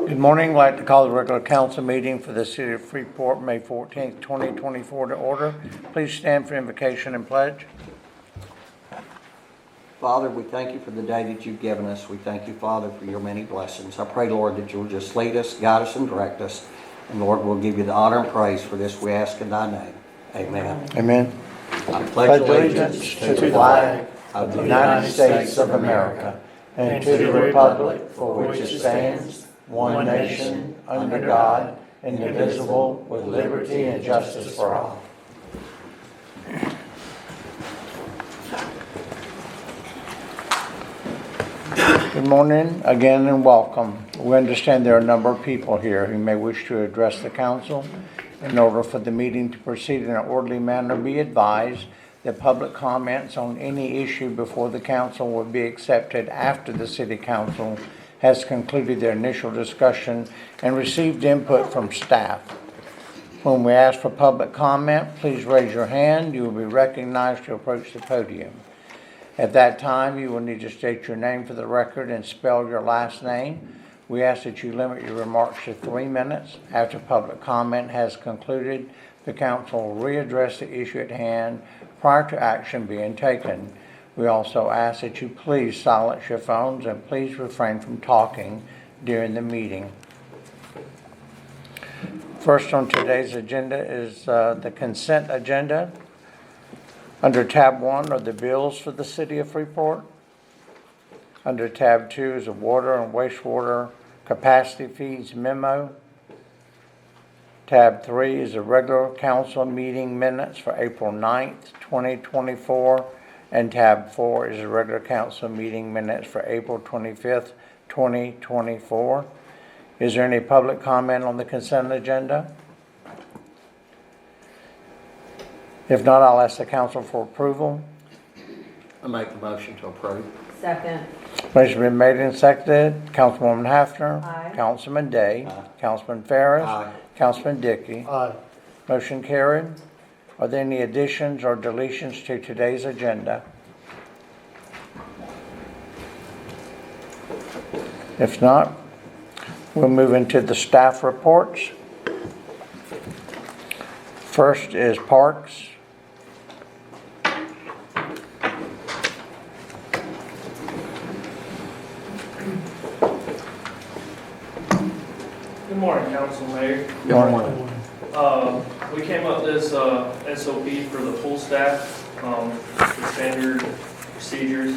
Good morning. I'd like to call the regular council meeting for the city of Freeport, May 14th, 2024 to order. Please stand for invocation and pledge. Father, we thank you for the day that you've given us. We thank you, Father, for your many blessings. I pray, Lord, that you'll just lead us, guide us, and direct us. And Lord, we'll give you the honor and praise for this we ask in thy name. Amen. Amen. I pledge allegiance to the flag of the United States of America and to the republic for which it stands, one nation, under God, indivisible, with liberty and justice for all. Good morning again and welcome. We understand there are a number of people here who may wish to address the council. In order for the meeting to proceed in an orderly manner, be advised that public comments on any issue before the council will be accepted after the city council has concluded their initial discussion and received input from staff. When we ask for public comment, please raise your hand. You will be recognized to approach the podium. At that time, you will need to state your name for the record and spell your last name. We ask that you limit your remarks to 3 minutes. After public comment has concluded, the council will readdress the issue at hand prior to action being taken. We also ask that you please silence your phones and please refrain from talking during the meeting. First on today's agenda is the consent agenda. Under tab 1 are the bills for the city of Freeport. Under tab 2 is a water and wastewater capacity fees memo. Tab 3 is a regular council meeting minutes for April 9th, 2024. And tab 4 is a regular council meeting minutes for April 25th, 2024. Is there any public comment on the consent agenda? If not, I'll ask the council for approval. I make the motion to approve. Second. Motion been made and seconded. Councilwoman Hafner. Aye. Councilman Day. Aye. Councilman Ferris. Aye. Councilman Dickey. Aye. Motion carried. Are there any additions or deletions to today's agenda? If not, we'll move into the staff reports. First is Parks. Good morning, Council Mayor. Good morning. We came up with this SOP for the pool staff, the standard procedures.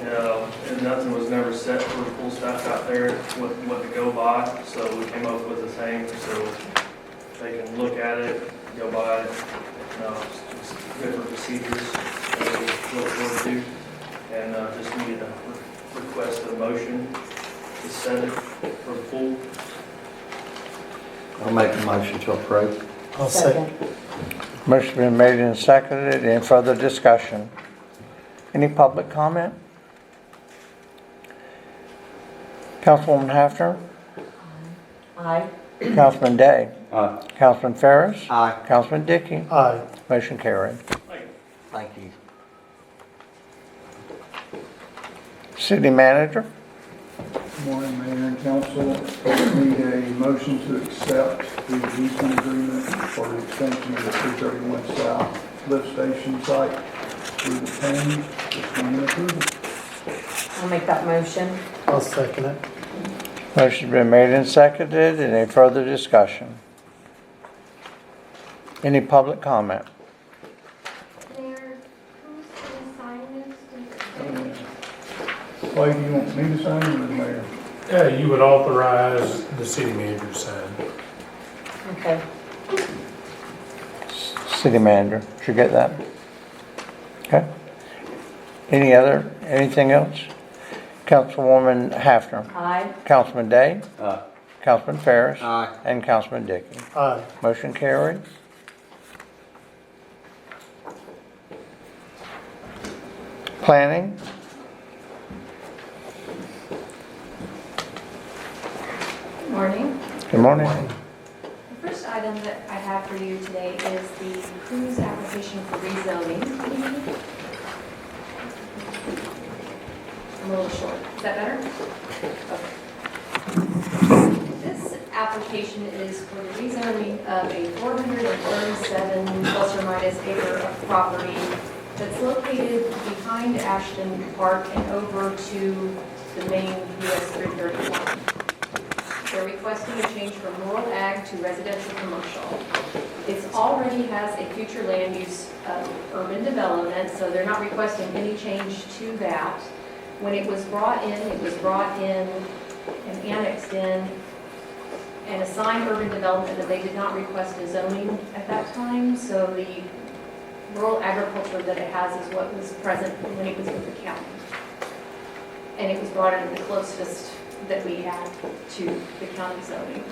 And nothing was never set for the pool staff out there, what to go by. So we came up with the same, so they can look at it, go by it, just different procedures that we look forward to. And just need to request a motion to set it for the pool. I'll make the motion to approve. I'll second. Motion been made and seconded. Any further discussion? Any public comment? Councilwoman Hafner? Aye. Councilman Day? Aye. Councilman Ferris? Aye. Councilman Dickey? Aye. Motion carried. Thank you. City Manager? Good morning, Mayor and Council. Need a motion to accept the easement agreement for the extension of the 331 South lift station site through the Thames. Just need approval. I'll make that motion. I'll second it. Motion's been made and seconded. Any further discussion? Any public comment? Mayor, who's gonna sign this? Clay, do you want me to sign it or the mayor? Yeah, you would authorize the city manager to sign. Okay. City Manager, did you get that? Okay. Anything else? Councilwoman Hafner. Aye. Councilman Day. Aye. Councilman Ferris. Aye. And Councilman Dickey. Aye. Motion carried. Planning. Good morning. Good morning. The first item that I have for you today is the cruise application for rezoning. I'm a little short. Is that better? Okay. This application is for the rezoning of a 437 plus or minus acre of property that's located behind Ashton Park and over to the main US 331. They're requesting a change from rural ag to residential commercial. It already has a future land use of urban development, so they're not requesting any change to that. When it was brought in and annexed in and assigned urban development, that they did not request a zoning at that time, so the rural agriculture that it has is what was present when it was with the county. And it was brought in the closest that we had to the county zoning.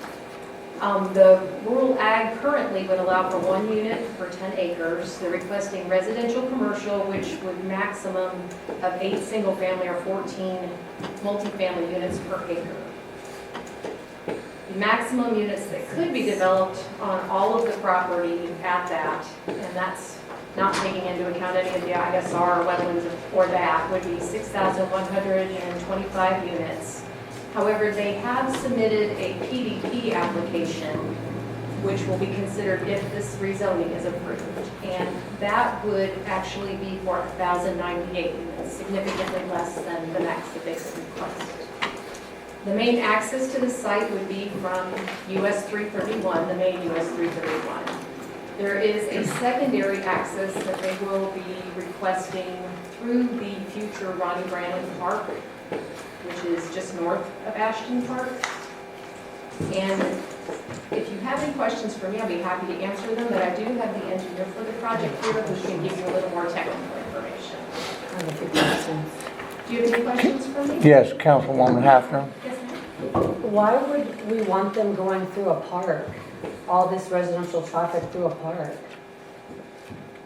The rural ag currently would allow for 1 unit per 10 acres. They're requesting residential commercial, which would maximum of 8 single-family or 14 multifamily units per acre. The maximum units that could be developed on all of the property at that, and that's not taking into account any of the ISR or wetlands or that, would be 6,125 units. However, they have submitted a PDP application, which will be considered if this rezoning is approved. And that would actually be for 1,098 units, significantly less than the max that they could request. The main access to the site would be from US 331, the main US 331. There is a secondary access that they will be requesting through the future Ronnie Brandon Park, which is just north of Ashton Park. And if you have any questions for me, I'll be happy to answer them, but I do have the engineer for the project here who can give you a little more technical information. I have a few questions. Do you have any questions for me? Yes, Councilwoman Hafner. Yes, ma'am. Why would we want them going through a park? All this residential traffic through a park?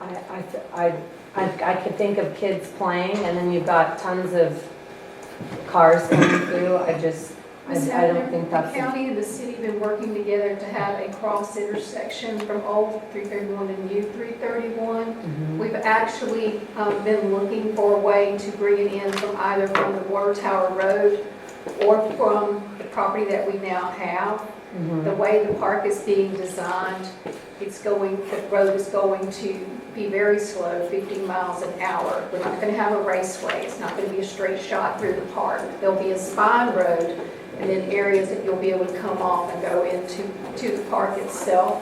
I could think of kids playing and then you've got tons of cars coming through. I don't think that's. The county and the city have been working together to have a cross intersection from old 331 and new 331. We've actually been looking for a way to bring it in from either from the Water Tower Road or from the property that we now have. The way the park is being designed, the road is going to be very slow, 15 miles an hour. We're not going to have a raceway. It's not going to be a straight shot through the park. There'll be a spine road and then areas that you'll be able to come off and go into the park itself.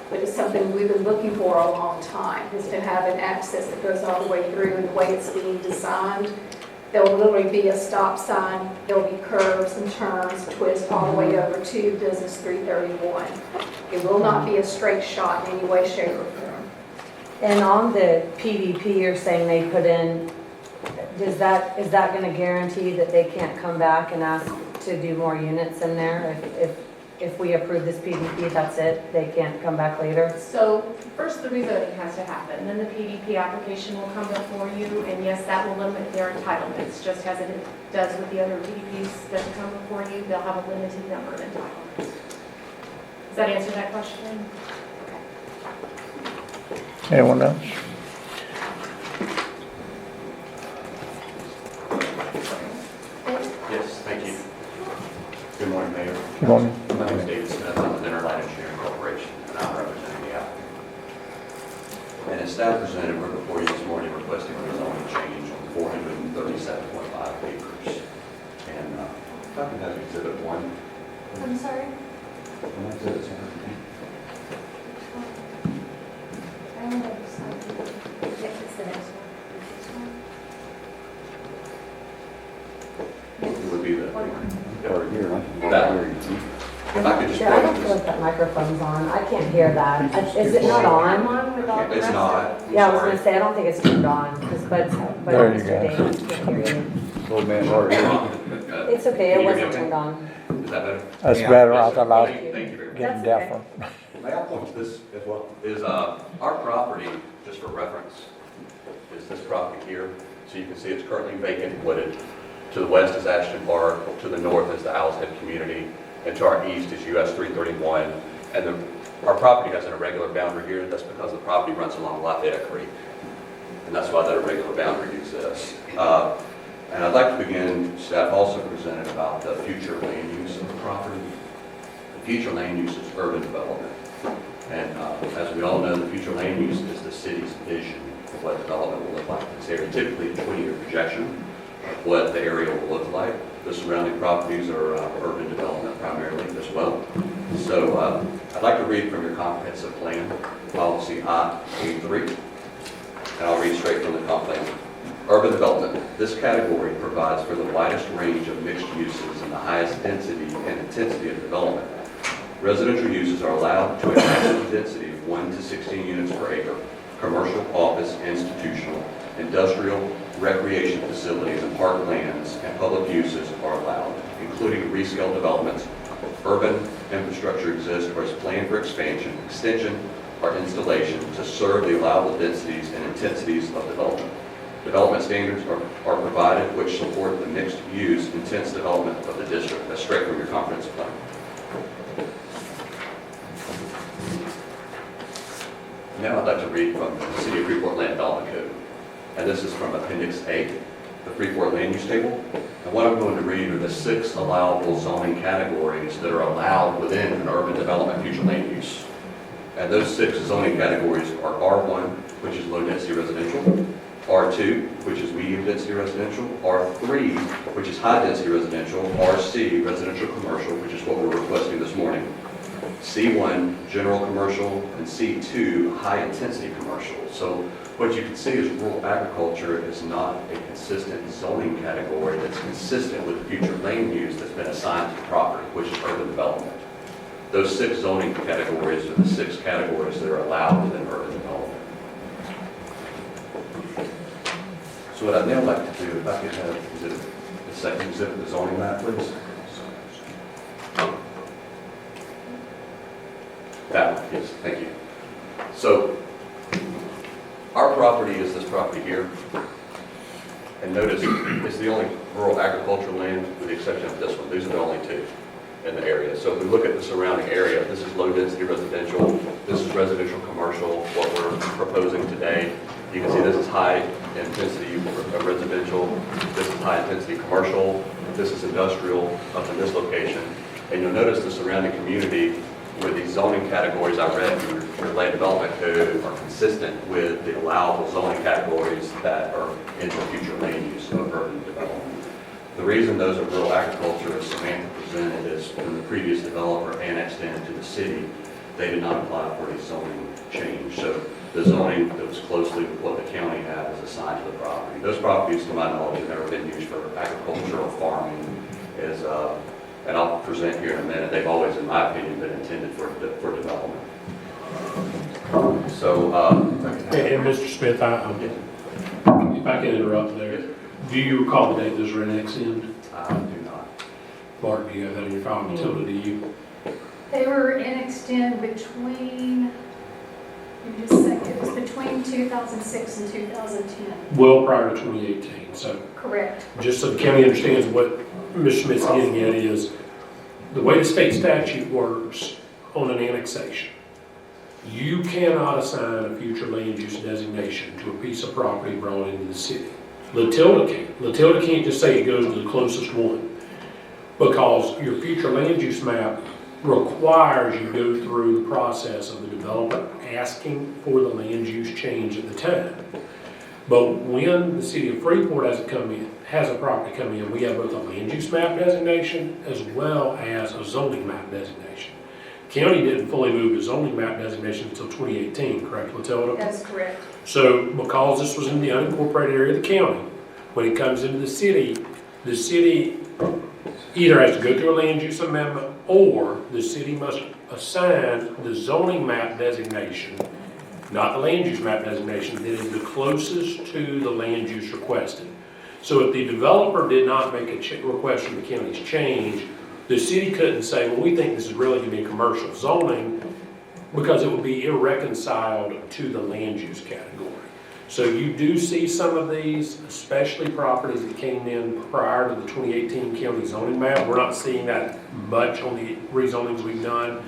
But it's something we've been looking for a long time, is to have an access that goes all the way through. And the way it's being designed, there'll literally be a stop sign, there'll be curves and turns, twists all the way over to Business 331. It will not be a straight shot in any way, shape, or form. And on the PDP, you're saying they put in, is that going to guarantee that they can't come back and ask to do more units in there? If we approve this PDP, that's it? They can't come back later? So first the rezoning has to happen, then the PDP application will come before you, and yes, that will limit their entitlements, just as it does with the other PDPs that come before you. They'll have a limited number of entitlements. Does that answer that question? Anyone else? Yes, thank you. Good morning, Mayor. Good morning. My name is David Smith. I'm with Interline Engineering Corporation, and I'm representing the applicant. And as staff presented, we're before you this morning requesting a zoning change on 437.5 acres. And if I can have Exhibit 1. I'm sorry? And Exhibit 2. I don't know. Yes, it's the next one. It would be the... Over here, That. If I could just Yeah, I don't point feel like that microphone's on. I can't hear that. Is it not on? It's not. I'm Yeah, I was sorry. gonna say, I don't think it's turned on, because but There you Mr. go. Davis can't hear you. Old man, over here. It's okay, Can it you hear me wasn't okay? turned on. Is that better? That's Yeah. better. I Yes, sir. thought I was Thank you very much. getting That's okay. deafer. May I point to this as well? Is our property, just for reference, is this property here. So you can see it's currently vacant and wooded. To the west is Ashton Park, to the north is the Owl's Head community, and to our east is US 331. And our property has an irregular boundary here. That's because the property runs along Lafayette Creek. And that's why that irregular boundary exists. And I'd like to begin, staff also presented about the future land use of the property. The future land use is urban development. And as we all know, the future land use is the city's vision of what development will look like. It's typically a 20-year projection of what the area will look like. The surrounding properties are urban development primarily as well. So I'd like to read from your comprehensive plan, policy I-83, and I'll read straight from the comp plan. Urban development. This category provides for the widest range of mixed uses and the highest density and intensity of development. Residential uses are allowed to a maximum density of 1 to 16 units per acre. Commercial, office, institutional, industrial, recreation facilities, and park lands and public uses are allowed, including rescale developments. Urban infrastructure exists or is planned for expansion, extension, or installation to serve the allowable densities and intensities of development. Development standards are provided which support the mixed-use, intense development of the district. That's straight from your comprehensive plan. Now I'd like to read from the City of Freeport Land Development Code. And this is from Appendix A, the Freeport Land Use Table. And what I'm going to read are the 6 allowable zoning categories that are allowed within an urban development future land use. And those 6 zoning categories are R1, which is low-density residential, R2, which is medium-density residential, R3, which is high-density residential, RC, residential commercial, which is what we're requesting this morning, C1, general commercial, and C2, high-intensity commercial. So what you can see is rural agriculture is not a consistent zoning category that's consistent with the future land use that's been assigned to the property, which is urban development. Those 6 zoning categories are the 6 categories that are allowed within urban development. So what I'd now like to do, if I could have, is it the second exhibit, the zoning map, please? That one, yes, thank you. So our property is this property here. And notice, it's the only rural agricultural land with the exception of this one. These are the only 2 in the area. So if we look at the surrounding area, this is low-density residential, this is residential commercial, what we're proposing today. You can see this is high-intensity residential, this is high-intensity commercial, this is industrial up in this location. And you'll notice the surrounding community with these zoning categories I read in your land development code are consistent with the allowable zoning categories that are in the future land use of urban development. The reason those are rural agriculture, as Samantha presented, is when the previous developer annexed into the city, they did not apply for a zoning change. So the zoning that was closely with what the county had was assigned to the property. Those properties, to my knowledge, have never been used for agriculture or farming. And I'll present here in a minute, they've always, in my opinion, been intended for development. So, And Mr. Smith, if I can interrupt there, do you recall the date those were annexed in? I do not. Mark, do you have that in your file? Matilda, do you? They were annexed in between, give me just a second, it was between 2006 and 2010. Well prior to 2018, so Correct. just so the county understands what Mr. Smith's getting at is, the way the state statute works on an annexation, you cannot assign a future land use designation to a piece of property brought into the city. Latilda can't. Latilda can't just say it goes to the closest one, because your future land use map requires you go through the process of the developer asking for the land use change at the time. But when the city of Freeport has a property come in, we have both a land use map designation as well as a zoning map designation. County didn't fully move to zoning map designation until 2018, correct, Latilda? That's correct. So because this was in the unincorporated area of the county, when it comes into the city either has to go through a land use amendment, or the city must assign the zoning map designation, not the land use map designation, that is the closest to the land use requested. So if the developer did not make a request from the county's change, the city couldn't say, well, we think this is really going to be a commercial zoning, because it would be irreconciled to the land use category. So you do see some of these, especially properties that came in prior to the 2018 county zoning map. We're not seeing that much on the rezonings we've done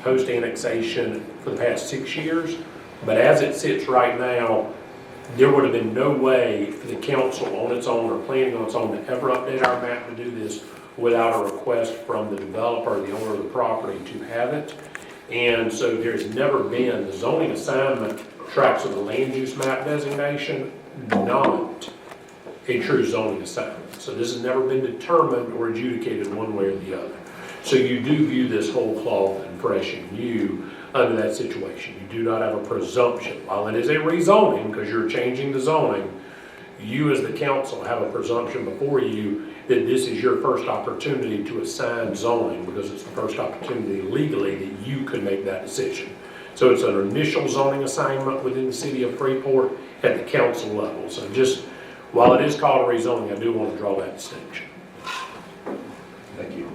post-annexation for the past 6 years. But as it sits right now, there would have been no way for the council on its own or planning on its own to ever update our map to do this without a request from the developer, the owner of the property to have it. And so there's never been, the zoning assignment tracks of the land use map designation, not a true zoning assignment. So this has never been determined or adjudicated one way or the other. So you do view this whole cloth and fresh and new under that situation. You do not have a presumption. While it is a rezoning, because you're changing the zoning, you as the council have a presumption before you that this is your first opportunity to assign zoning, because it's the first opportunity legally that you could make that decision. So it's an initial zoning assignment within the city of Freeport at the council level. So just, while it is called a rezoning, I do want to draw that distinction. Thank you.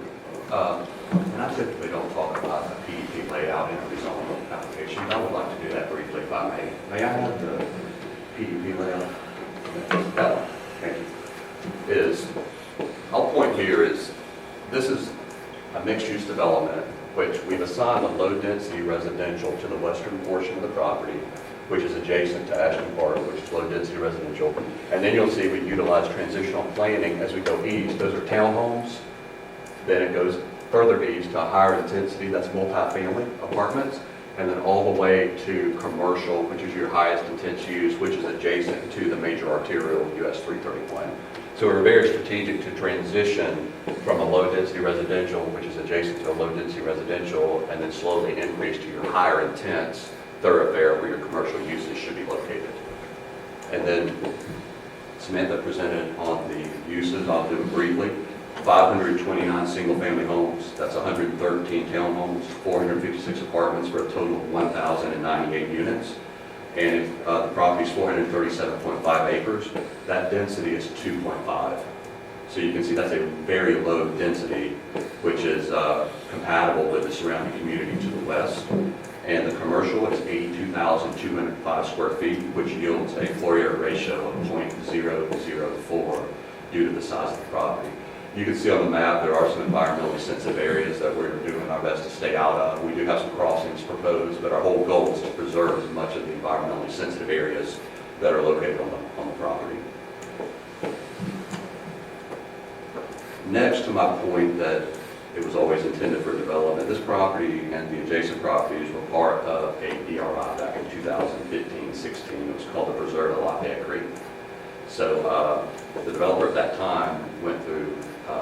And I typically don't talk about the PDP layout in a rezoning application, but I would like to do that briefly if I may. May I have the PDP layout? Thank you. I'll point here is, this is a mixed-use development, which we've assigned a low-density residential to the western portion of the property, which is adjacent to Ashton Park, which is low-density residential. And then you'll see we utilize transitional planning as we go east. Those are townhomes. Then it goes further east to a higher intensity, that's multifamily apartments, and then all the way to commercial, which is your highest intense use, which is adjacent to the major arterial US 331. So we're very strategic to transition from a low-density residential, which is adjacent to a low-density residential, and then slowly increase to your higher intense thoroughfare where your commercial uses should be located. And then Samantha presented on the uses. I'll do it briefly. 529 single-family homes, that's 113 townhomes, 456 apartments for a total of 1,098 units. And if the property is 437.5 acres, that density is 2.5. So you can see that's a very low density, which is compatible with the surrounding community to the west. And the commercial is 82,205 square feet, which yields a floor area ratio of 0.004 due to the size of the property. You can see on the map there are some environmentally sensitive areas that we're doing our best to stay out of. We do have some crossings proposed, but our whole goal is to preserve as much of the environmentally sensitive areas that are located on the property. Next to my point that it was always intended for development, this property and the adjacent properties were part of a DRI back in 2015-16. It was called the Preserve of Lafayette Creek. So the developer at that time went through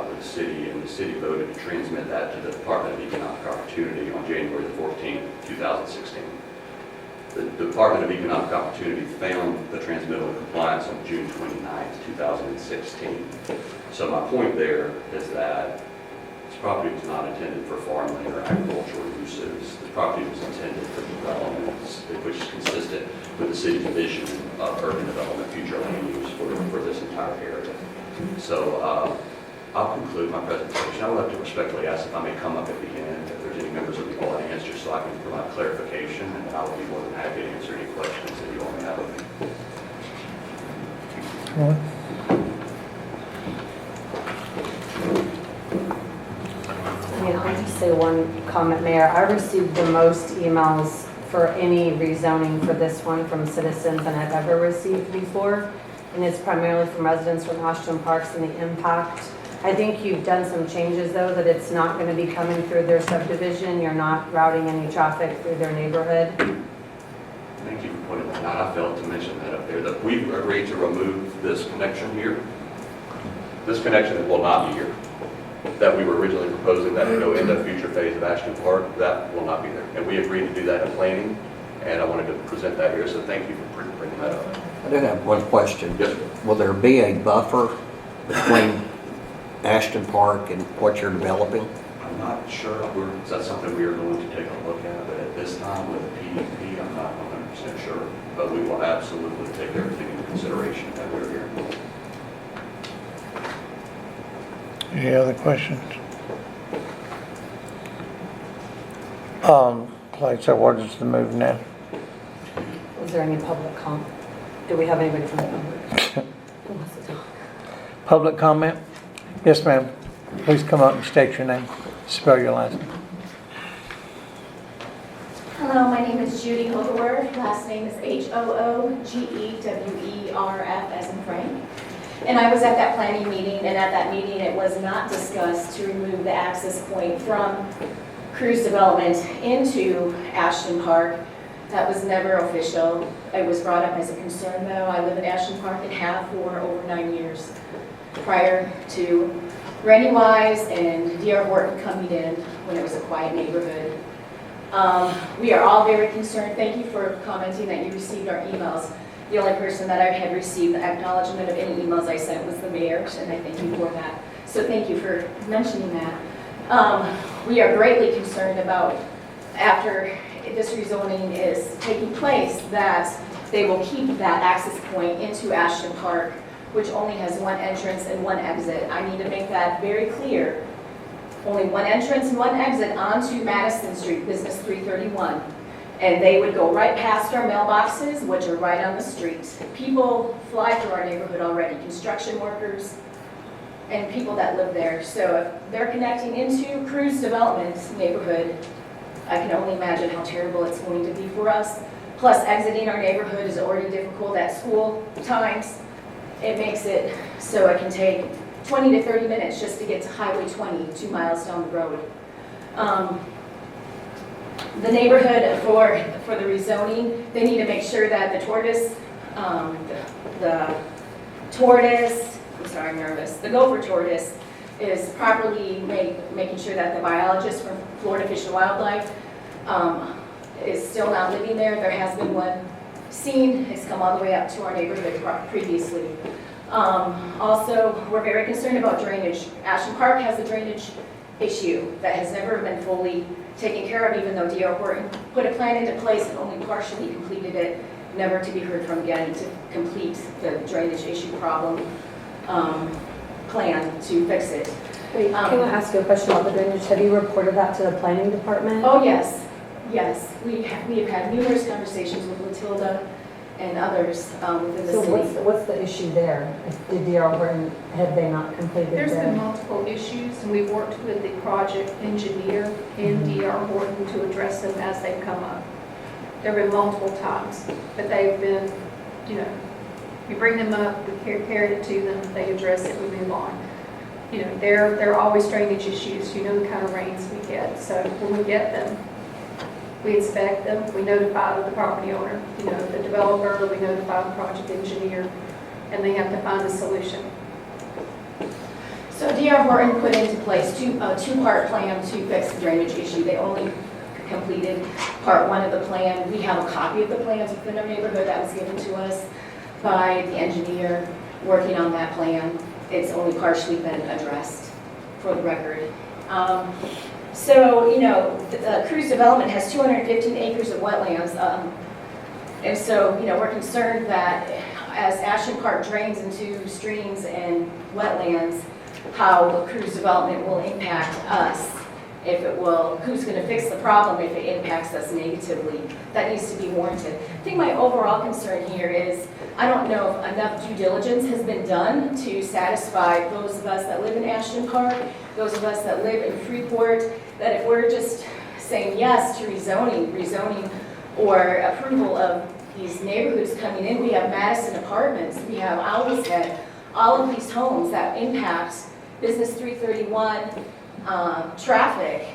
with the city, and the city voted to transmit that to the Department of Economic Opportunity on January the 14th, 2016. The Department of Economic Opportunity found the transmittal of compliance on June 29th, 2016. So my point there is that this property was not intended for farmland or agricultural uses. The property was intended for development, which is consistent with the city's vision of urban development, future land use for this entire area. So I'll conclude my presentation. I would like to respectfully ask if I may come up at the end, if there's any members of the audience, just so I can provide clarification, and then I would be more than happy to answer any questions that you all may have of me. I'll just say one comment, Mayor. I received the most emails for any rezoning for this one from citizens than I've ever received before. And it's primarily from residents from Ashton Parks and the impact. I think you've done some changes though, that it's not going to be coming through their subdivision. You're not routing any traffic through their neighborhood. Thank you for pointing that out. I failed to mention that up there, that we've agreed to remove this connection here. This connection will not be here. That we were originally proposing that would go into a future phase of Ashton Park, that will not be there. And we agreed to do that in planning, and I wanted to present that here, so thank you for bringing that up. I do have one question. Yes, sir. Will there be a buffer between Ashton Park and what you're developing? I'm not sure. That's something we are going to take a look at, but at this time with the PDP, I'm not 100% sure. But we will absolutely take everything into consideration that we're here. Any other questions? Like I said, what is the move now? Is there any public comment? Do we have anybody from the public? Who wants to talk? Public comment? Yes, ma'am. Please come up and state your name. Spell your last name. Hello, my name name is Judy Hoogerwerf. Last name is Hoogerwerf, as in Frank. And I was at that planning meeting, and at that meeting, it was not discussed to remove the access point from cruise development into Ashton Park. That was never official. It was brought up as a concern, though. I live in Ashton Park and have for over 9 years prior to Randy Wise and D.R. Horton coming in when it was a quiet neighborhood. We are all very concerned. Thank you for commenting that you received our emails. The only person that I had received the acknowledgement of any emails I sent was the mayor, and I thank you for that. So thank you for mentioning that. We are greatly concerned about, after this rezoning is taking place, that they will keep that access point into Ashton Park, which only has one entrance and one exit. I need to make that very clear. Only one entrance and one exit onto Madison Street, Business 331. And they would go right past our mailboxes, which are right on the street. People fly through our neighborhood already, construction workers and people that live there. So if they're connecting into Cruise Development neighborhood, I can only imagine how terrible it's going to be for us. Plus, exiting our neighborhood is already difficult at school times. It makes it so it can take 20 to 30 minutes just to get to Highway 20, 2 miles down the road. The neighborhood for the rezoning, they need to make sure that the gopher tortoise is properly making sure that the biologist from Florida Fish and Wildlife is still not living there. There has been one seen. It's come all the way up to our neighborhood previously. Also, we're very concerned about drainage. Ashton Park has a drainage issue that has never been fully taken care of, even though D.R. Horton put a plan into place and only partially completed it, never to be heard from again to complete the drainage issue problem plan to fix it. Wait, can I ask you a question about the drainage? Have you reported that to the planning department? Oh, yes, yes. We have had numerous conversations with Matilda and others within the So city. what's the issue there? Did D.R. Horton, had they not completed There's been their? multiple issues, and we've worked with the project engineer and D.R. Horton to address them as they come up. There have been multiple times, but they've been, we bring them up, we carry it to them, they address it, we move on. There are always drainage issues, the kind of rains we get. So when we get them, we inspect them, we notify the property owner, the developer, we notify the project engineer, and they have to find a solution. So D.R. Horton put into place a two-part plan to fix the drainage issue. They only completed part one of the plan. We have a copy of the plans within our neighborhood that was given to us by the engineer working on that plan. It's only partially been addressed, for the record. Cruise Development has 215 acres of wetlands. And so, we're concerned that as Ashton Park drains into streams and wetlands, how the Cruise Development will impact us. Who's going to fix the problem if it impacts us negatively? That needs to be warranted. I think my overall concern here is, I don't know if enough due diligence has been done to satisfy those of us that live in Ashton Park, those of us that live in Freeport, that if we're just saying yes to rezoning or approval of these neighborhoods coming in, we have Madison Apartments, we have Owl's Head, all of these homes that impact Business 331, traffic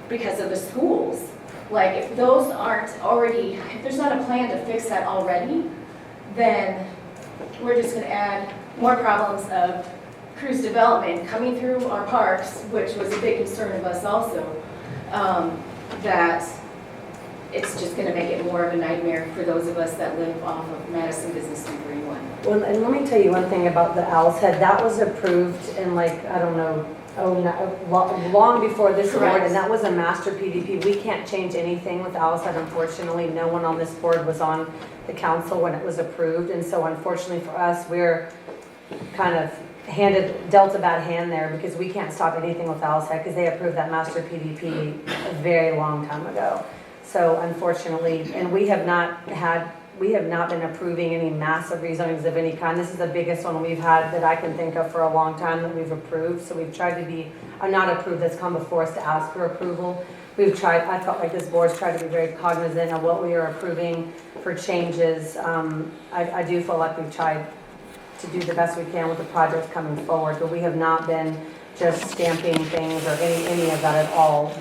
because of the schools. Like, if those aren't already, if there's not a plan to fix that already, then we're just going to add more problems of Cruise Development coming through our parks, which was a big concern of us also, that it's just going to make it more of a nightmare for those of us that live off of Madison Business 331. Well, and let me tell you one thing about the Owl's Head. That was approved in long before this board, Correct. and that was a master PDP. We can't change anything with Owl's Head, unfortunately. No one on this board was on the council when it was approved, and so unfortunately for us, we're kind of dealt a bad hand there because we can't stop anything with Owl's Head because they approved that master PDP a very long time ago. So unfortunately, and we have not been approving any massive rezonings of any kind. This is the biggest one we've had that I can think of for a long time that we've approved. So we've tried to be, not approved, that's come before us to ask for approval. we've tried, I felt like this board's tried to be very cognizant of what we are approving for changes. I do feel like we've tried to do the best we can with the projects coming forward, but we have not been just stamping things or any of that at all.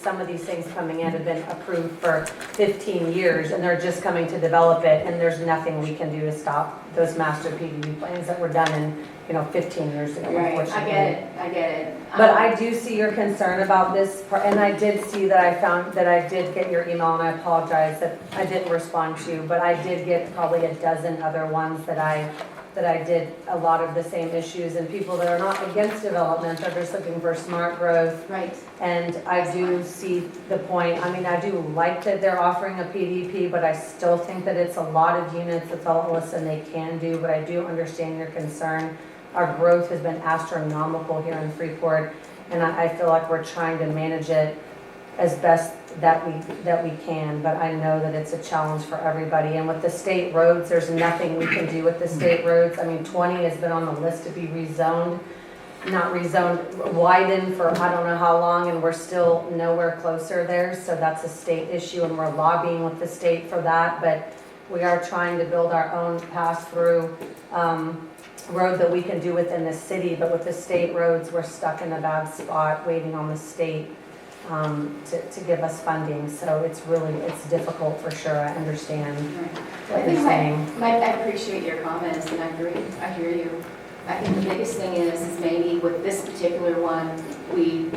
Some of these things coming in have been approved for 15 years, and they're just coming to develop it, and there's nothing we can do to stop those master PDD plans that were done in, 15 years ago, Right, unfortunately. I get it. But I do see your concern about this, and I did see that I did get your email, and I apologize that I didn't respond to, but I did get probably a dozen other ones that I did a lot of the same issues, and people that are not against development, they're just looking for smart growth. Right. And I do see the point. I mean, I do like that they're offering a PDP, but I still think that it's a lot of units, that's all listen they can do, but I do understand your concern. Our growth has been astronomical here in Freeport, and I feel like we're trying to manage it as best that we can, but I know that it's a challenge for everybody. And with the state roads, there's nothing we can do with the state roads. I mean, 20 has been on the list to be rezoned, widened for I don't know how long, and we're still nowhere closer there. So that's a state issue, and we're lobbying with the state for that. But we are trying to build our own pass-through road that we can do within the city. But with the state roads, we're stuck in a bad spot waiting on the state to give us funding. So it's difficult for sure. I understand what you're saying. I appreciate your comments, and I agree. I hear you. I think the biggest thing is maybe with this particular one, we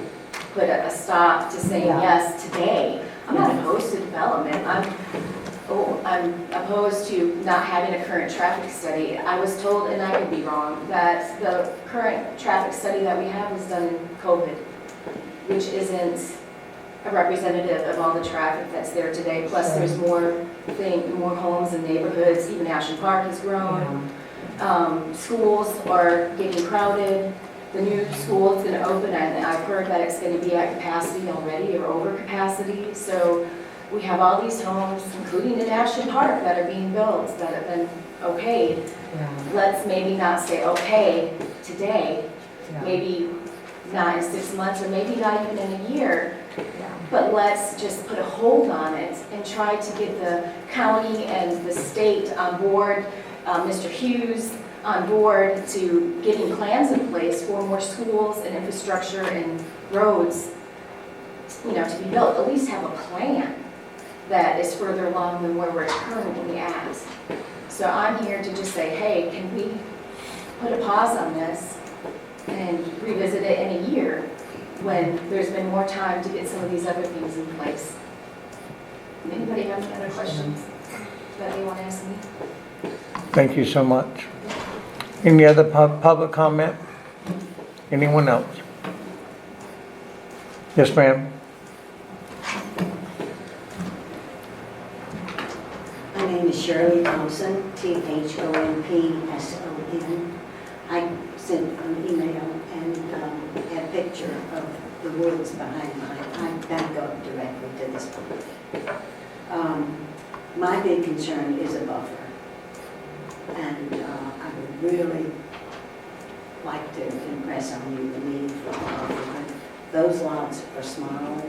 put a stop to saying yes today. I'm not opposed to development. I'm opposed to not having a current traffic study. I was told, and I could be wrong, that the current traffic study that we have was done in COVID, which isn't a representative of all the traffic that's there today. Plus, there's more homes and neighborhoods. Even Ashland Park has grown. Schools are getting crowded. The new school is going to open, and I've heard that it's going to be at capacity already or over capacity. So we have all these homes, including in Ashland Park, that are being built, that have been okayed. Let's maybe not say okay today, maybe not in 6 months, or maybe not even in a year. But let's just put a hold on it and try to get the county and the state on board, Mr. Hughes on board to getting plans in place for more schools and infrastructure and roads, to be built. At least have a plan that is further along than where we're currently at. So I'm here to just say, hey, can we put a pause on this and revisit it in a year when there's been more time to get some of these other things in place? Anybody have any other questions that they want to ask me? Thank you so much. Any other public comment? Anyone else? Yes, ma'am. My name is Shirley Thompson, Thonpson. I sent an email and had a picture of the woods behind mine. I back up directly to this point. My big concern is a buffer. And I would really like to impress on you the need for a buffer. Those lots are small.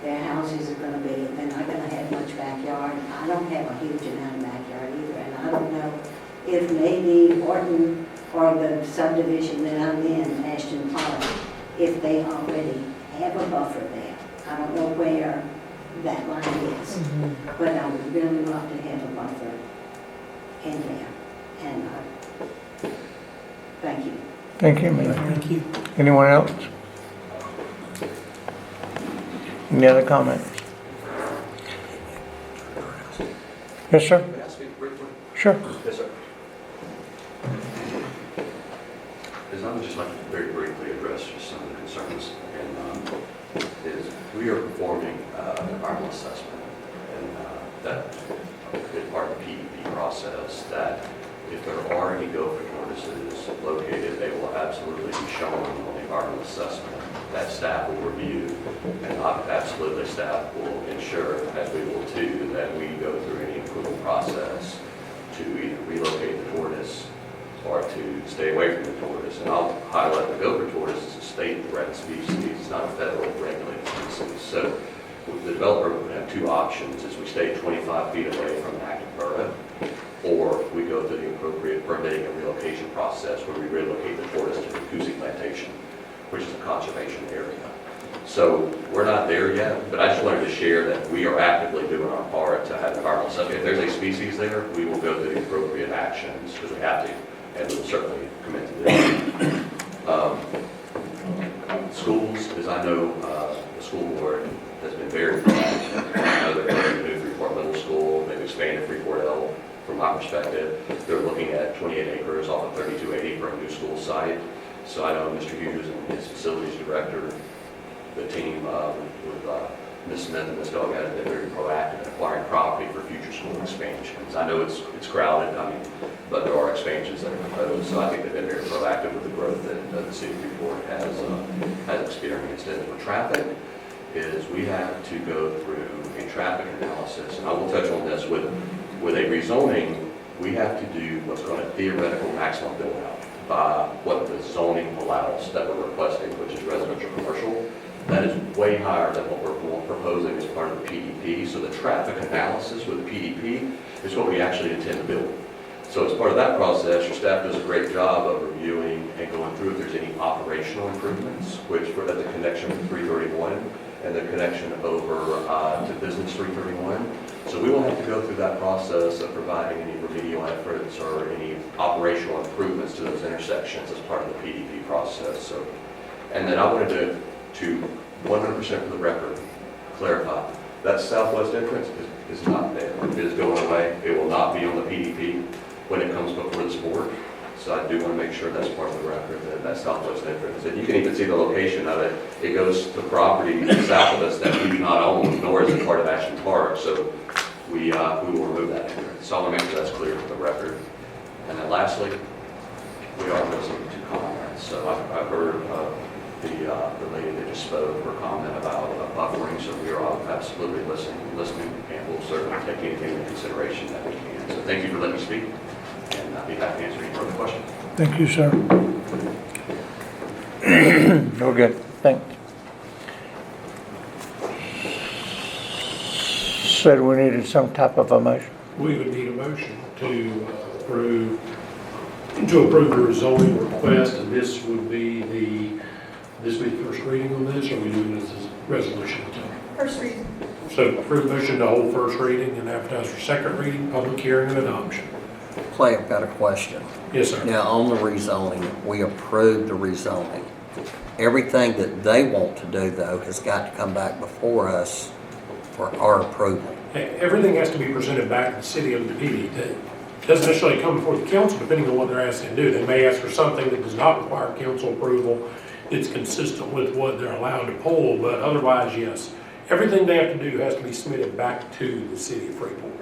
Their houses are going to be, they're not going to have much backyard. I don't have a huge amount of backyard either, and I don't know if maybe Orton or the subdivision that I'm in, Ashton Park, if they already have a buffer there. I don't know where that line is, but I would really love to have a buffer in there. And thank you. Thank you, ma'am. Thank you. Anyone else? Any other comments? Yes, sir? May I speak briefly? Sure. Yes, sir. I would just like to very briefly address just some of the concerns. And is we are performing an environmental assessment, and that is part of the PDP process, that if there are any gopher tortoises located, they will absolutely be shown on the environmental assessment. That staff will review, and absolutely staff will ensure, as we will too, that we go through any approval process to either relocate the tortoise are to stay away from the tortoise. And I'll highlight the gopher tortoise is a state threatened species, it's not a federal regulated species. So the developer would have two options, is we stay 25 feet away from an active burrow, or we go through the appropriate permitting and relocation process where we relocate the tortoise to the Kusi plantation, which is a conservation area. So we're not there yet, but I just wanted to share that we are actively doing our part to have environmental stuff. If there's a species there, we will go through the appropriate actions because we have to, and we will certainly commit to this. Schools, as I know, the school board has been very proactive. I know they're going to do Freeport Middle School, they've expanded Freeport L. From my perspective, they're looking at 28 acres off of 3280 for a new school site. So I know Mr. Hughes and his facilities director, the team with Ms. Smith and Ms. Dog have been very proactive in acquiring property for future school expansions. I know it's crowded, but there are expansions that are proposed. So I think they've been very proactive with the growth that the city of Freeport has experienced. And with traffic, is we have to go through a traffic analysis, and I will touch on this with a rezoning. We have to do what's called a theoretical maximum build out by what the zoning allows that we're requesting, which is residential commercial. That is way higher than what we're proposing as part of the PDP. So the traffic analysis with the PDP is what we actually intend to build. So as part of that process, your staff does a great job of reviewing and going through if there's any operational improvements, which for the connection with 331 and the connection over to Business 331. So we will have to go through that process of providing any remedial efforts or any operational improvements to those intersections as part of the PDP process. So, and then I wanted to 100% for the record, clarify, that southwest entrance is not there. It is going away. It will not be on the PDP when it comes before this board. So I do want to make sure that's part of the record, that southwest entrance. And you can even see the location of it. It goes to property south of us that we do not own, nor is it part of Ashton Park. So we will remove that entrance. So I want to make sure that's clear for the record. And then lastly, we are listening to comments. So I've heard the lady that just spoke her comment about buffering. So we are absolutely listening, and we'll certainly take anything into consideration that we can. So thank you for letting me speak. And I'll be happy to answer any further questions. Thank you, sir. No good. Thanks. Said we needed some type of a motion. We would need a motion to approve the rezoning request, and this would be the first reading on this, or are we doing this as a resolution? First reading. So approve motion to hold first reading and advertise for second reading, public hearing and adoption. Clay, I've got a question. Yes, sir. Now, on the rezoning, we approved the rezoning. Everything that they want to do, though, has got to come back before us for our approval. Everything has to be presented back to the city of the PD. It doesn't necessarily come before the council, depending on what they're asking to do. They may ask for something that does not require council approval. It's consistent with what they're allowed to pull, but otherwise, yes. Everything they have to do has to be submitted back to the city of Freeport.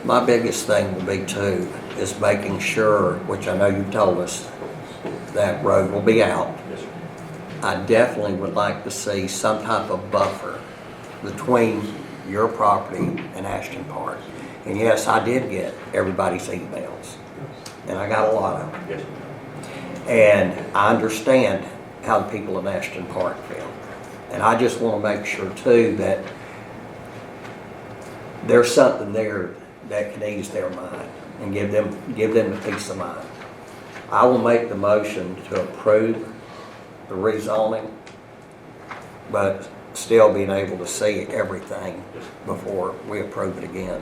My biggest thing will be, too, is making sure, which I know you've told us, that road will be out. Yes, sir. I definitely would like to see some type of buffer between your property and Ashton Park. And yes, I did get everybody's emails, and I got a lot of them. Yes, sir. And I understand how the people in Ashton Park feel. And I just want to make sure, too, that there's something there that can ease their mind and give them the peace of mind. I will make the motion to approve the rezoning, but still being able to see everything before we approve it again.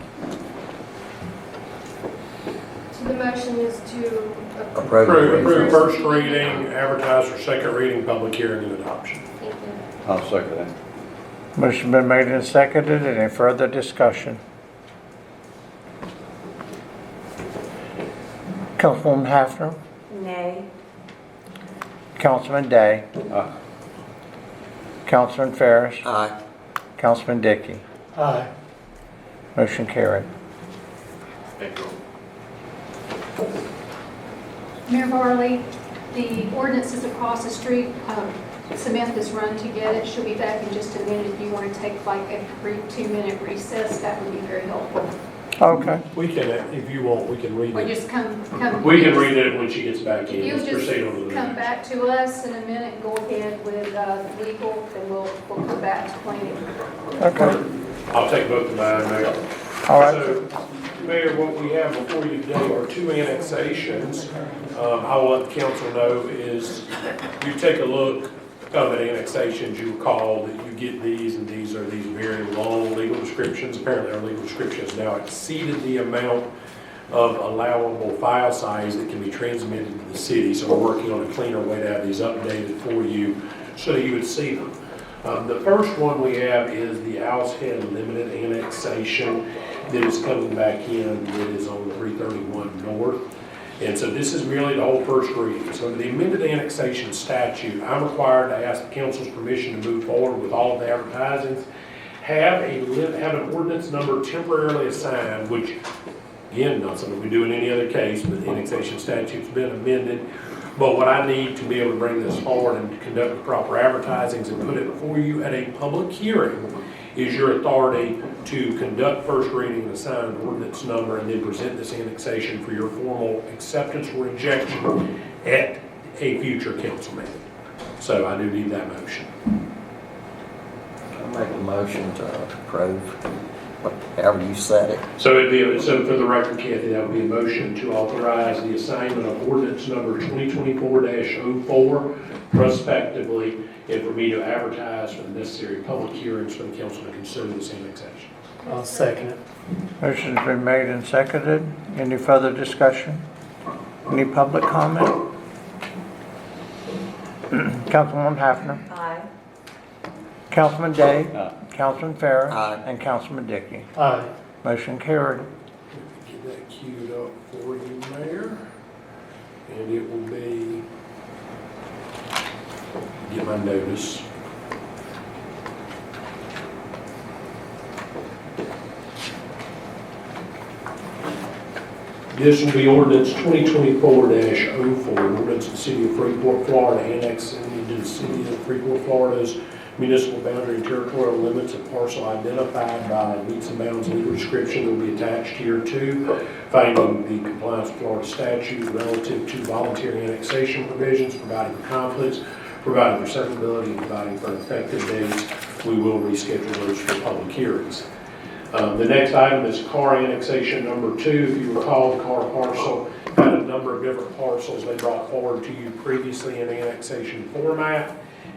So the motion is to Approve. Approve first reading, advertise for second reading, public hearing and adoption. Thank you. I'll second that. Motion been made and seconded. Any further discussion? Councilwoman Hafner? Nay. Councilman Day? Aye. Councilman Ferris? Aye. Councilman Dickey? Aye. Motion carried. Thank you. Mayor Barley, the ordinance is across the street. Samantha's run to get it. She'll be back in just a minute. If you want to take like a brief 2-minute recess, that would be very helpful. Okay. We can, if you want, we can read Or it. just come. We can read it when she gets back If in. you'll Let's just proceed on to the come next. back to us in a minute, and go ahead with legal, then we'll come back to planning. Okay. I'll take both of mine, Mayor. All right. So, Mayor, what we have before you today are two annexations. I will let the council know is, you take a look at annexations, you recall that you get these, and these are these very long legal descriptions. Apparently, our legal description has now exceeded the amount of allowable file size that can be transmitted to the city. So we're working on a cleaner way to have these updated for you so you would see them. The first one we have is the Owl's Head Limited Annexation that is coming back in, that is on 331 North. And so this is merely the whole first reading. So under the amended annexation statute, I'm required to ask the council's permission to move forward with all of the advertisings, have an ordinance number temporarily assigned, which, again, not something we do in any other case, but the annexation statute's been amended. But what I need to be able to bring this forward and conduct the proper advertisings and put it before you at a public hearing is your authority to conduct first reading and assign an ordinance number and then present this annexation for your formal acceptance or rejection at a future council meeting. So I do need that motion. I'll make a motion to approve, however you said it. So so for the record, Kathy, that would be a motion to authorize the assignment of ordinance number 2024-04 prospectively, and for me to advertise for the necessary public hearings for the council to consider this annexation. I'll second it. Motion's been made and seconded. Any further discussion? Any public comment? Councilwoman Hafner. Aye. Councilman Day. Aye. Councilman Farris. Aye. And Councilman Dickey. Aye. Motion carried. Get that queued up for you, Mayor. And it will be, get my notice. This will be ordinance 2024-04, ordinance of the city of Freeport, Florida, annexing into the city of Freeport, Florida's municipal boundary and territorial limits of parcel identified by meets and bounds legal description will be attached here too, finding the compliance with Florida statute relative to voluntary annexation provisions, providing for conflicts, providing for severability, and providing for effective dates. We will reschedule those for public hearings. The next item is car annexation number 2. If you recall, the car parcel had a number of different parcels they brought forward to you previously in annexation format.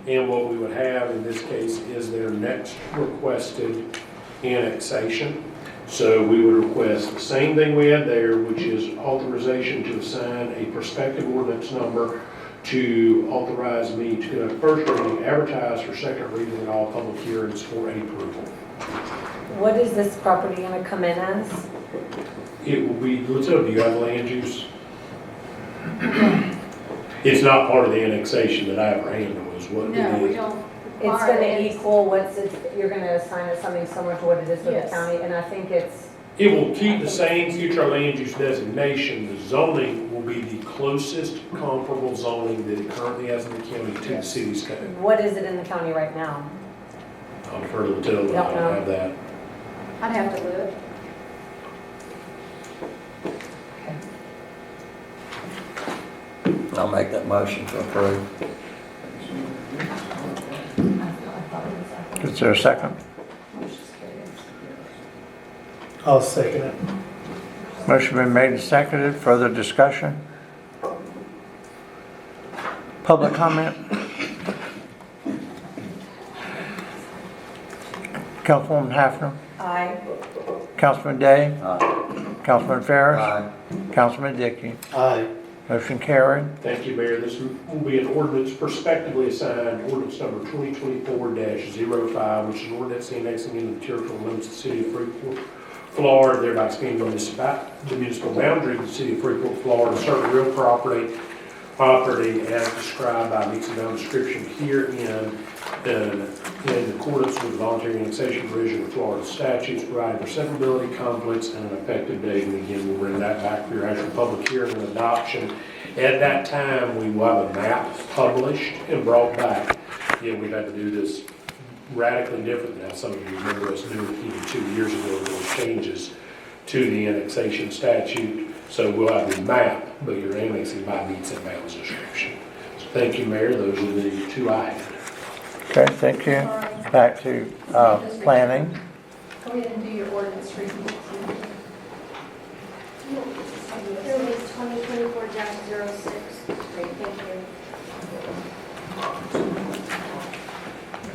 And what we would have in this case is their next requested annexation. So we would request the same thing we had there, which is authorization to assign a prospective ordinance number to authorize me to conduct first reading, advertise for second reading, and all public hearings for approval. What is this property gonna come in as? It will be, let's do you have land use? It's not part of the annexation that I ever handled, is what it No, we is. don't. It's require gonna that. equal you're gonna assign it something similar to what it is with the Yes. county, and I think it's, It will keep the same future land use designation. The zoning will be the closest comparable zoning that it currently has in the county to the city's code. what is it in the county right now? I'll defer to the tiller, I don't have that. I'd have to look. I'll make that motion to approve. Is there a second? I'll second it. Motion been made and seconded. Further discussion? Public comment? Councilwoman Hafner. Aye. Councilman Day. Aye. Councilman Farris. Aye. Councilman Dickey. Aye. Motion carried. Thank you, Mayor. This will be an ordinance prospectively assigned, ordinance number 2024-05, which is an ordinance annexing into the territorial limits of the city of Freeport, Florida, thereby expanding the municipal boundary of the city of Freeport, Florida, certain real property as described by meets and bounds description herein in accordance with voluntary annexation provision of Florida statutes, providing for severability, conflicts, and an effective date. And again, we'll bring that back for your actual public hearing and adoption. At that time, we will have a map published and brought back. Again, we've had to do this radically different now. Some of you remember us doing it even 2 years ago, those changes to the annexation statute. So we'll have the map, but you're annexing by meets and bounds description. So thank you, Mayor. Those are the two I had. Okay, thank you. Back to planning. Go ahead and do your ordinance review. Release 2024-06. Great, thank you.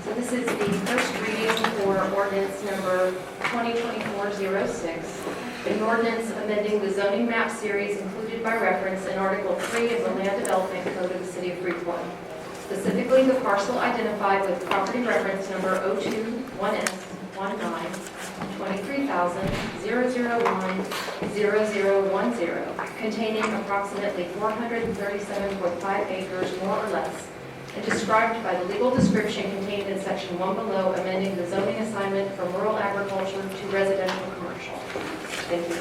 So this is the first reading for ordinance number 2024-06, an ordinance amending the zoning map series included by reference in Article 3 of the Land Development Code of the City of Freeport. Specifically, the parcel identified with property reference number 02-1S-19-23,001-001-0010, containing approximately 437.5 acres, more or less, and described by the legal description contained in section 1 below, amending the zoning assignment from rural agriculture to residential commercial. Thank you.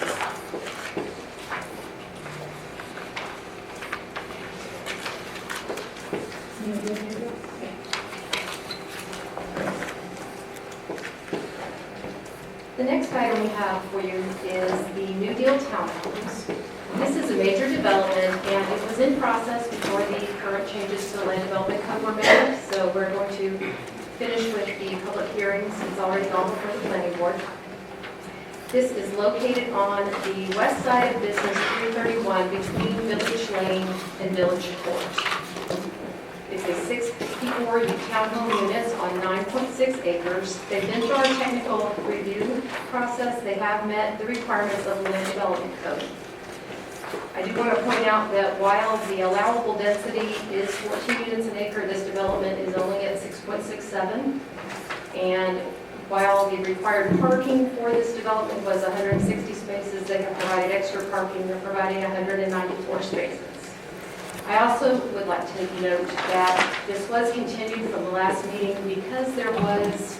The next item we have for you is the New Deal Townhomes. This is a major development, and it was in process before the current changes to the Land Development Code were made, so we're going to finish with the public hearings. It's already gone before the planning board. This is located on the west side of Business 331 between Village Lane and Village Court. It's a 64 townhome units on 9.6 acres. They've been through our technical review process. They have met the requirements of the Land Development Code. I do want to point out that while the allowable density is 14 units an acre, this development is only at 6.67. And while the required parking for this development was 160 spaces, they have provided extra parking. They're providing 194 spaces. I also would like to note that this was continued from the last meeting because there was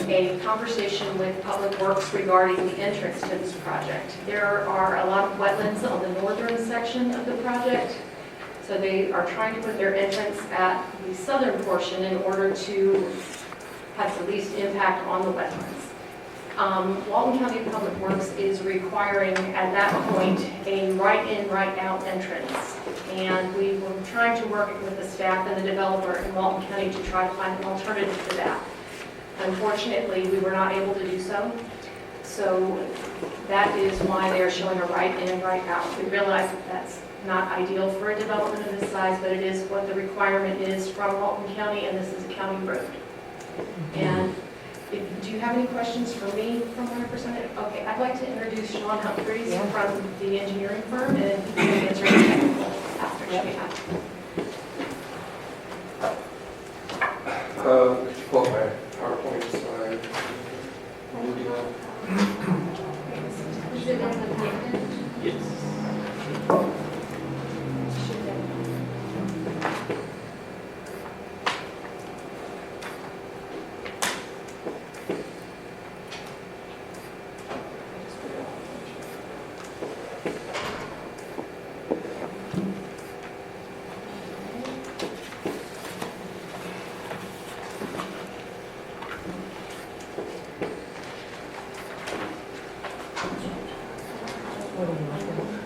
a conversation with Public Works regarding the entrance to this project. There are a lot of wetlands on the northern section of the project, so they are trying to put their entrance at the southern portion in order to have the least impact on the wetlands. Walton County Public Works is requiring at that point a right-in, right-out entrance. And we were trying to work with the staff and the developer in Walton County to try to find an alternative to that. Unfortunately, we were not able to do so. So that is why they are showing a right-in, right-out. We realize that that's not ideal for a development of this size, but it is what the requirement is from Walton County, and this is a county road. And do you have any questions for me from my representative? Okay, I'd like to introduce Sean Humphreys from the engineering firm, and he can answer any technical after she has. Could you pull up my PowerPoint slide? Is it in the package? Yes.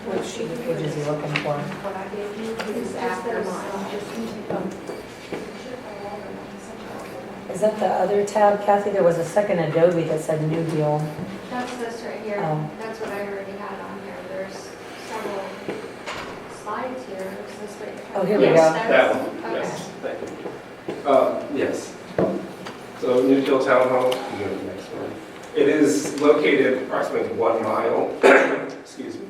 Which page is he looking for? What I gave you is after mine. Is that the other tab, Kathy? There was a second Adobe that said New Deal. That's this right here. Oh. That's what I already had on here. There's several slides here. Is this what you're Oh, here we Yes, go. that's- That one, Okay. yes, thank you. Yes. So New Deal Townhome, you go to the next one. It is located approximately 1 mile, excuse me.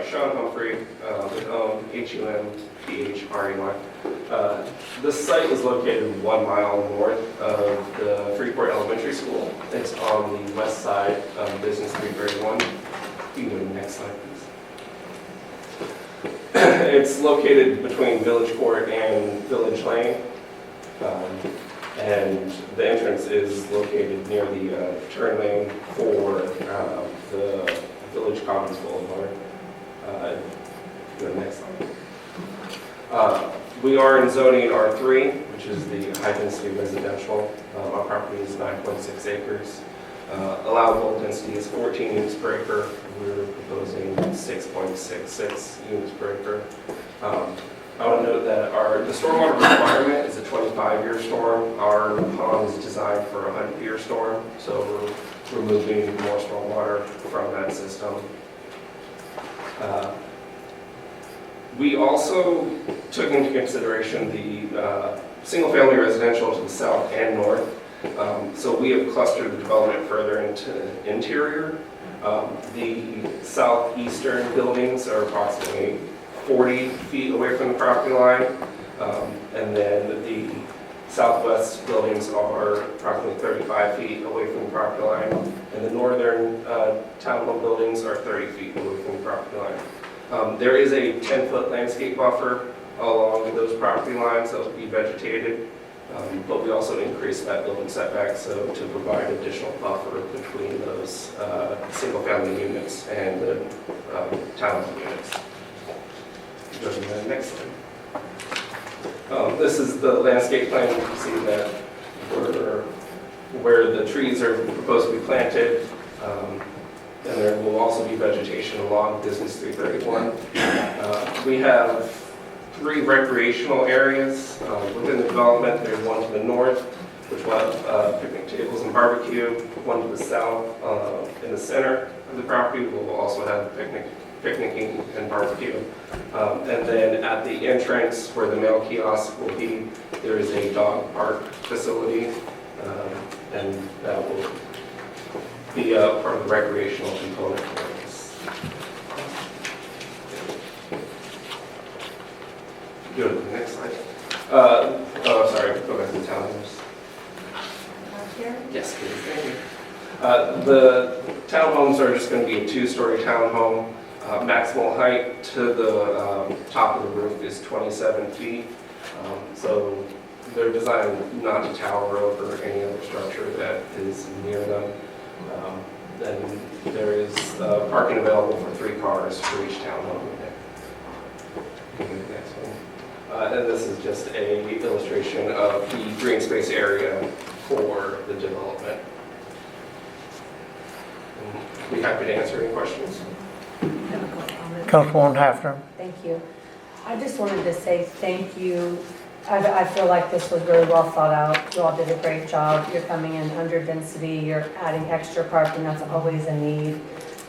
Sean Humphrey, with Humphry. The site is located 1 mile north of the Freeport Elementary School. It's on the west side of Business 331. You can go to the next slide, please. It's located between Village Court and Village Lane. And the entrance is located near the turn lane for the Village Commons Boulevard. Go to the next slide. We are in zoning R3, which is the high-density residential. Our property is 9.6 acres. Allowable density is 14 units per acre. We're proposing 6.66 units per acre. I want to note that the stormwater requirement is a 25-year storm. Our pond is designed for a 100-year storm, so we're removing more stormwater from that system. We also took into consideration the single-family residential to the south and north. So we have clustered the development further into the interior. The southeastern buildings are approximately 40 feet away from the property line, and then the southwest buildings are approximately 35 feet away from the property line, and the northern townhome buildings are 30 feet away from the property line. There is a 10-foot landscape buffer along those property lines that will be vegetated, but we also increased that building setback so to provide additional buffer between those single-family units and the townhome units. Go to the next slide. This is the landscape plan. You can see that where the trees are proposed to be planted, and there will also be vegetation along Business 331. We have 3 recreational areas within the development. There's one to the north, which will have picnic tables and barbecue. One to the south in the center of the property will also have picnicking and barbecue. And then at the entrance where the mail kiosk will be, there is a dog park facility, and that will be part of the recreational component for this. Go to the next slide. Sorry, go back to the townhomes. Yes, please, thank you. The townhomes are just going to be a 2-story townhome. Maximal height to the top of the roof is 27 feet. So they're designed not to tower over any other structure that is near them. Then there is parking available for 3 cars for each townhome unit. Next one. And this is just an illustration of the green space area for the development. I'd be happy to answer any questions. Councilwoman Hafner. Thank you. I just wanted to say thank you. I feel like this was really well thought out. You all did a great job. You're coming in under density. You're adding extra parking. That's always a need.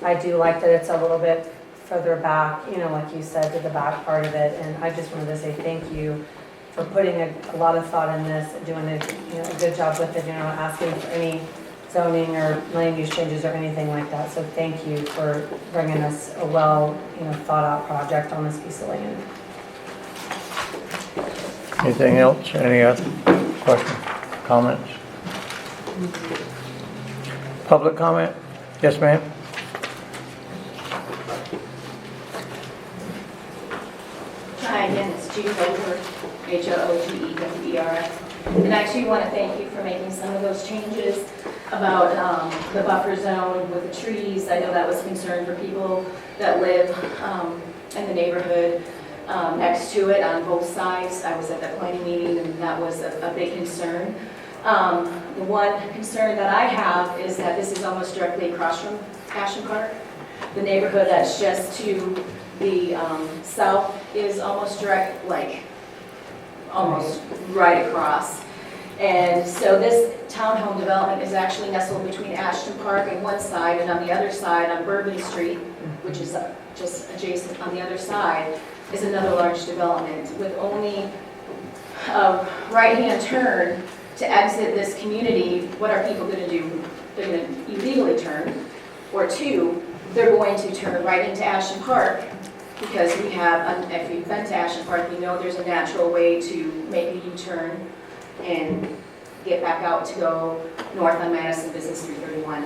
I do like that it's a little bit further back, like you said, to the back part of it. And I just wanted to say thank you for putting a lot of thought in this, doing a good job with it, asking for any zoning or land use changes or anything like that. So thank you for bringing us a well, thought out project on this piece of land. Anything else? Any other questions, comments? Public comment? Yes, ma'am. Hi again, it's Judy Hofer, Hoogewers. And I actually want to thank you for making some of those changes about the buffer zone with the trees. I know that was a concern for people that live in the neighborhood next to it on both sides. I was at that planning meeting and that was a big concern. The one concern that I have is that this is almost directly across from Ashland Park. The neighborhood that's just to the south is almost direct, almost right across. And so this townhome development is actually nestled between Ashton Park on one side, and on the other side, on Bourbon Street, which is just adjacent on the other side, is another large development with only a right-hand turn to exit this community. What are people going to do? They're going to illegally turn, or 2, they're going to turn right into Ashton Park, because we have, if you've been to Ashland Park, you know there's a natural way to make a U-turn and get back out to go north on Madison Business 331.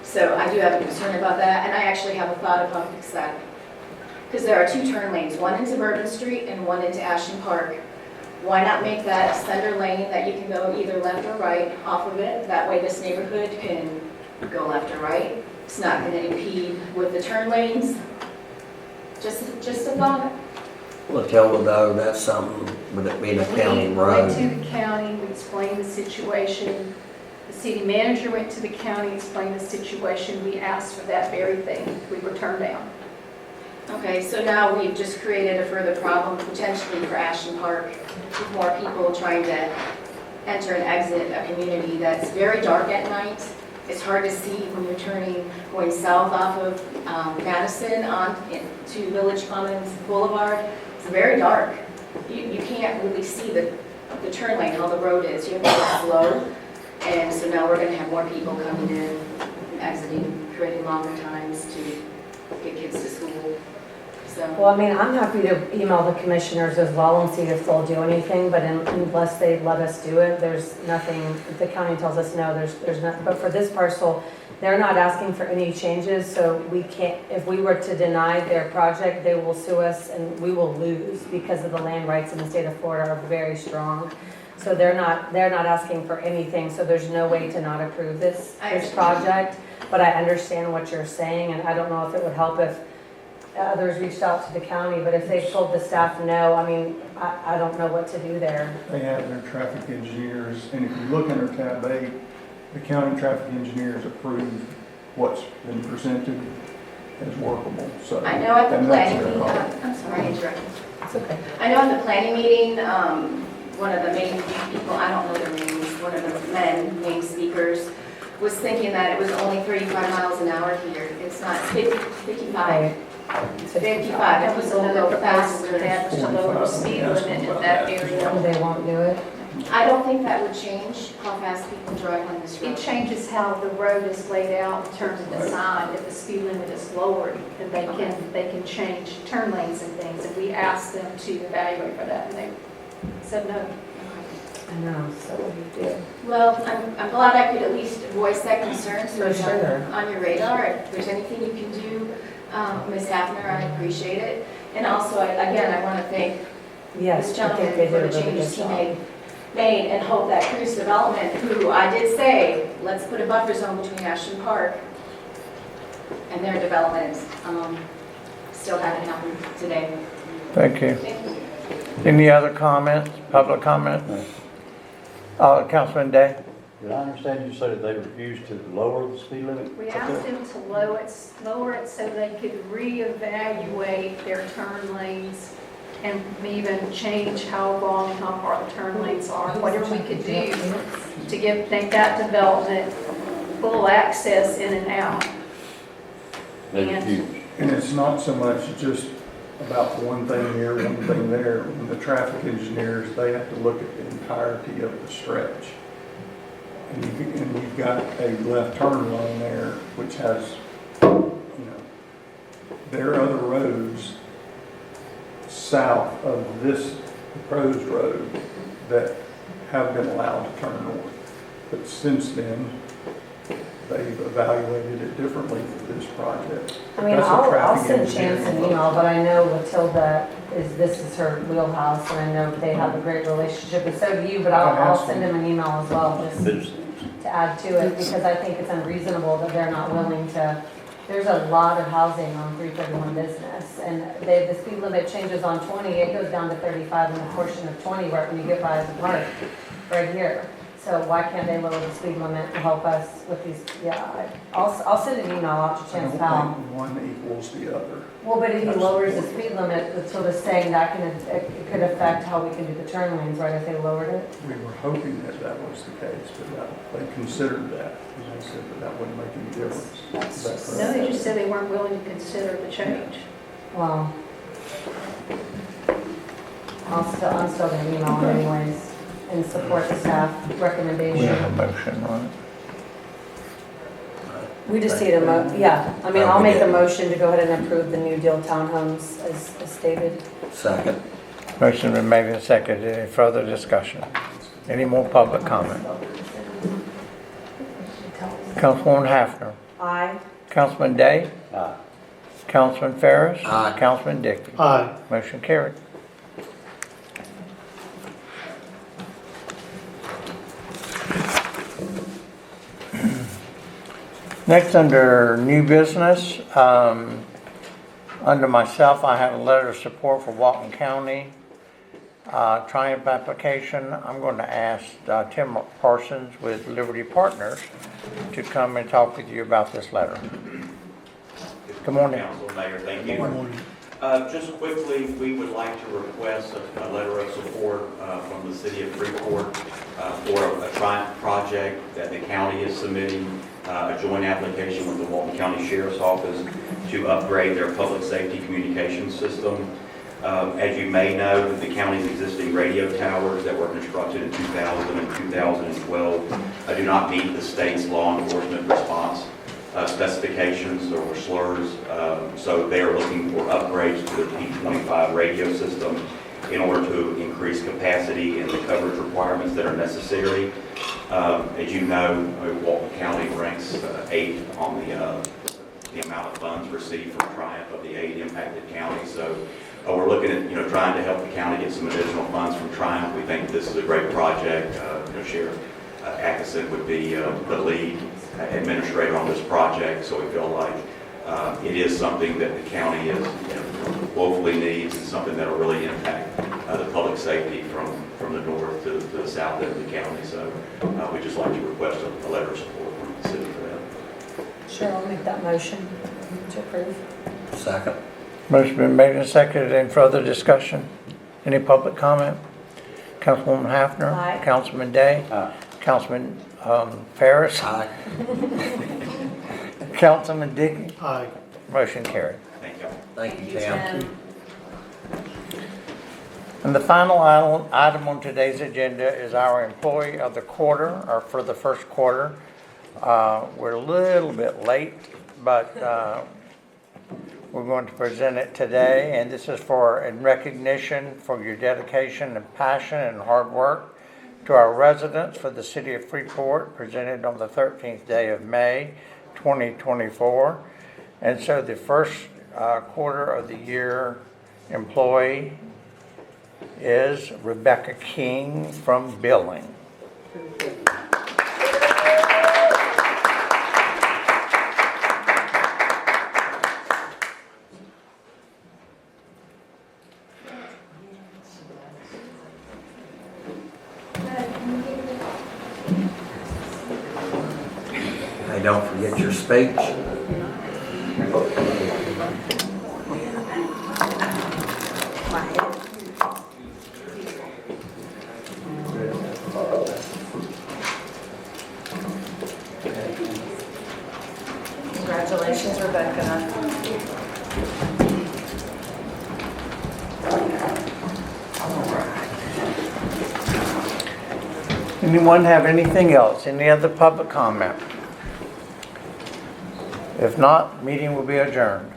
So I do have a concern about that, and I actually have a thought of how to fix that. Because there are 2 turn lanes, one into Bourbon Street and one into Ashland Park. Why not make that a center lane that you can go either left or right off of it? That way this neighborhood can go left or right. It's not going to impede with the turn lanes. Just a thought. Well, tell them though, that's something with it being a county We road. went to the county, we explained the situation, The city manager went to the county, explained the situation. We asked for that very thing. We were turned down. Okay, so now we've just created a further problem potentially for Ashton Park with more people trying to enter and exit a community that's very dark at night. It's hard to see when you're going south off of Madison on to Village Commons Boulevard. It's very dark. You can't really see the turn lane, how the road is. You have to go slow. And so now we're going to have more people coming in, exiting, creating longer times to get kids to school. So. Well, I mean, I'm happy to email the commissioners as well and see if they'll do anything, but unless they let us do it, there's nothing, if the county tells us no, there's nothing. But for this parcel, they're not asking for any changes, so we can't, if we were to deny their project, they will sue us and we will lose because of the land rights in the state of Florida are very strong. So they're not asking for anything, so there's no way to not approve this project. But I understand what you're saying, and I don't know if it would help if others reached out to the county, but if they told the staff no, I mean, I don't know what to do there. They have their traffic engineers, and if you look under tab 8, the county traffic engineers approved what's been presented as workable, so. I know at the and that's planning their meeting, call. I'm sorry, I interrupted. It's okay. I know at the planning meeting, one of the main people, I don't know their names, one of the men, main speakers, was thinking that it was only 35 miles an hour here. It's not 55. 55, it was a little faster. That's to lower the speed limit in that area. They won't do it. I don't think that would change how fast people drive on this road. It changes how the road is laid out in terms of design. If the speed limit is lowered, then they can change turn lanes and things. And we asked them to evaluate for that, and they said no. I know, so what do you do? Well, I'm glad I could at least voice that concern, so For it's sure. on your radar. If there's anything you can do, Ms. Hafner, I appreciate it. And also, I want to thank Yes, this I think gentleman they for did a the really good changes he job. made and hope that Cruz Development, who I did say, let's put a buffer zone between Ashton Park and their development, still haven't happened today. Thank you. Thank you. Any other comments, public comment? Councilman Day? Did I understand you said that they refused to lower the speed limit? We asked them to lower it so they could reevaluate their turn lanes and even change how long and how far the turn lanes are, whatever we could do to give that development full access in and out. They And- refused. And it's not so much just about one thing here, one thing there. When the traffic engineers, they have to look at the entirety of the stretch. And you've got a left turn lane there, which has, there are other roads south of this proposed road that have been allowed to turn north. But since then, they've evaluated it differently for this project. I mean, That's a I'll traffic send Chance an engineering email, but I know Matilda this is her wheelhouse, and I know they have a great relationship, and so do you, but I'll send him an email as well, just to add to it, because I think it's unreasonable that they're not willing to, there's a lot of housing on 331 Business, and the speed limit changes on 20, it goes down to 35 in the portion of 20 right when you get by the park, right here. So why can't they lower the speed limit to help us with these, I'll send an email out to I Chance don't Powell. think one equals the other. Well, but if he lowers the speed limit, Matilda's saying that it could affect how we can do the turn lanes, right, if they lowered it? We were hoping that that was the case, but they considered that, and they said that wouldn't make any difference. Is that No, correct? they just said they weren't willing to consider the change. Well, I'm still gonna email him anyways and support the staff We have recommendation. a motion on it. We just need I'll make a motion to go ahead and approve the New Deal townhomes as stated. Second. Motion been made and seconded. Any further discussion? Any more public comment? Councilwoman Hafner. Aye. Councilman Day. Aye. Councilman Ferris. Aye. Councilman Dickey. Aye. Motion carried. Next, under new business, under myself, I have a letter of support for Walton County. Triumph application, I'm going to ask Tim Parsons with Liberty Partners to come and talk with you about this letter. Good morning. Council, Mayor, thank you. Just quickly, we would like to request a letter of support from the city of Freeport for a Triumph project that the county is submitting, a joint application with the Walton County Sheriff's Office to upgrade their public safety communications system. As you may know, the county's existing radio towers that were constructed in 2000 and 2012 do not meet the state's law enforcement response specifications or slurs, so they are looking for upgrades to their P25 radio system in order to increase capacity and the coverage requirements that are necessary. As you know, Walton County ranks 8th on the amount of funds received from Triumph of the 8 impacted counties. So we're looking at trying to help the county get some additional funds from Triumph. We think this is a great project. Sheriff Atkinson would be the lead administrator on this project, so we feel like it is something that the county is woefully needs and something that will really impact the public safety from the north to the south end of the county. So we'd just like to request a letter of support from the city for that. Sure, I'll make that motion to approve. Second. Motion been made and seconded. Any further discussion? Any public comment? Councilwoman Hafner? Aye. Councilman Day? Councilman Ferris? Aye. Councilman Dickey? Aye. Motion carried. Thank you. Thank you, Tim. And the final item on today's agenda is our employee of the quarter, or for the first quarter. We're a little bit late, but we're going to present it today, and this is in recognition for your dedication and passion and hard work to our residents for the city of Freeport, presented on the 13th day of May, 2024. And so the first quarter of the year employee is Rebecca King from Billing. Hey, don't forget your speech. Congratulations, Rebecca. Anyone have anything else? Any other public comment? If not, meeting will be adjourned.